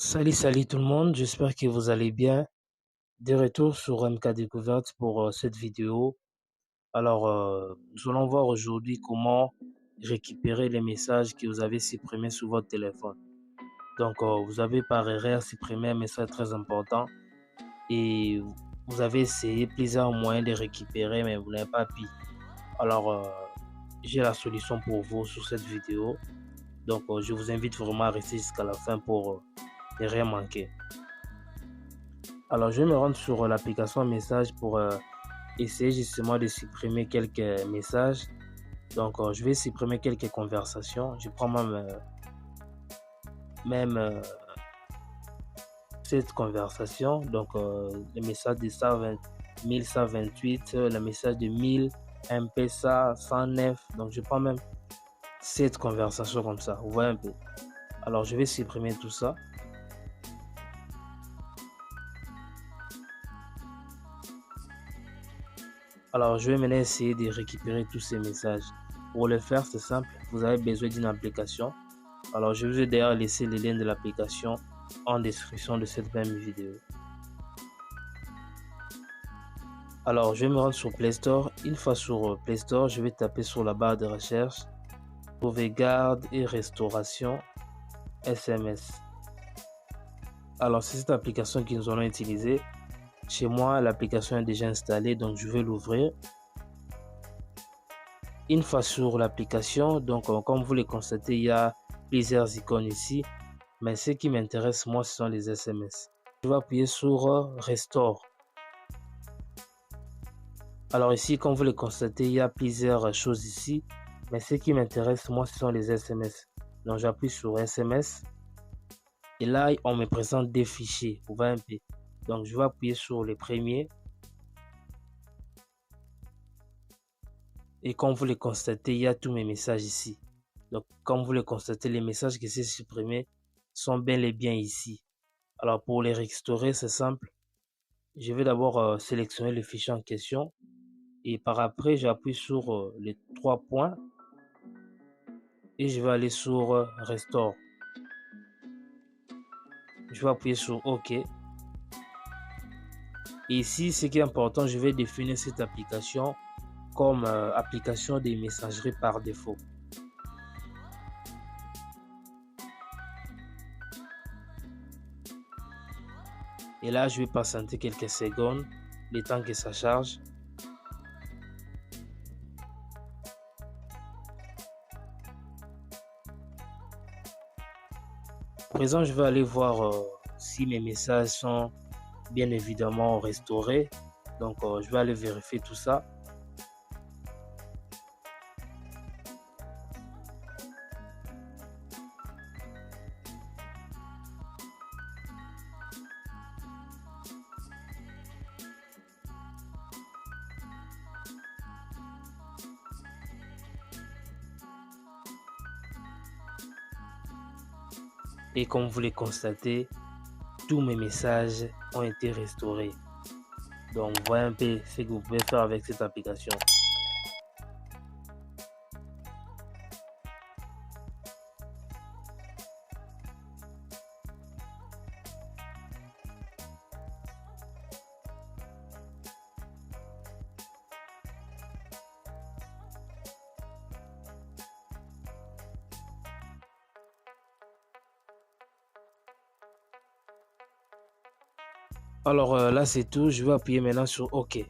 Salut tout le monde, j'espère que vous allez bien. De retour sur MK Découverte pour cette vidéo. Nous allons voir aujourd'hui comment récupérer les messages que vous avez supprimés sur votre téléphone. Vous avez par erreur supprimé un message très important et vous avez essayé plusieurs moyens de récupérer, mais vous n'avez pas pu. Alors, euh, j'ai la solution pour vous sur cette vidéo. Je vous invite vraiment à rester jusqu'à la fin pour ne rien manquer. Alors, je vais me rendre sur l'application message pour essayer justement de supprimer quelques messages. Je vais supprimer quelques conversations. Je prends même cette conversation. Le message de 120, 1128, le message de 1000, MPSA 109. Donc, je prends même cette conversation comme ça. Vous voyez un peu. Alors, je vais supprimer tout ça. Alors, je vais maintenant essayer de récupérer tous ces messages. Pour le faire, c'est simple. Vous avez besoin d'une application. Alors, je vous ai d'ailleurs laissé le lien de l'application en description de cette même vidéo. Alors, je vais me rendre sur Play Store. Une fois sur Play Store, je vais taper sur la barre de recherche sauvegarde et restauration SMS. Alors, c'est cette application que nous allons utiliser. Chez moi, l'application est déjà installée, donc je vais l'ouvrir. Une fois sur l'application, comme vous le constatez, il y a plusieurs icônes ici, mais ce qui m'intéresse moi, ce sont les SMS. Je vais appuyer sur Restore. Alors ici, comme vous le constatez, il y a plusieurs choses ici, mais ce qui m'intéresse moi, ce sont les SMS. Donc j'appuie sur SMS et là, on me présente des fichiers. Vous voyez un peu. Donc je vais appuyer sur le premier. Et comme vous le constatez, il y a tous mes messages ici. Donc, comme vous le constatez, les messages que j'ai supprimés sont bel et bien ici. Alors, pour les restaurer, c'est simple. Je vais d'abord sélectionner le fichier en question. Et par après, j'appuie sur les trois points. Et je vais aller sur Restore. Je vais appuyer sur OK. Et ici, ce qui est important, je vais définir cette application comme application des messageries par défaut. Et là, je vais patienter quelques secondes, le temps que ça charge. À présent, je vais aller voir si mes messages sont bien évidemment restaurés. Je vais aller vérifier tout ça. Et comme vous le constatez, tous mes messages ont été restaurés. Donc, voyez un peu ce que vous pouvez faire avec cette application. Là, c'est tout. Je vais appuyer maintenant sur OK.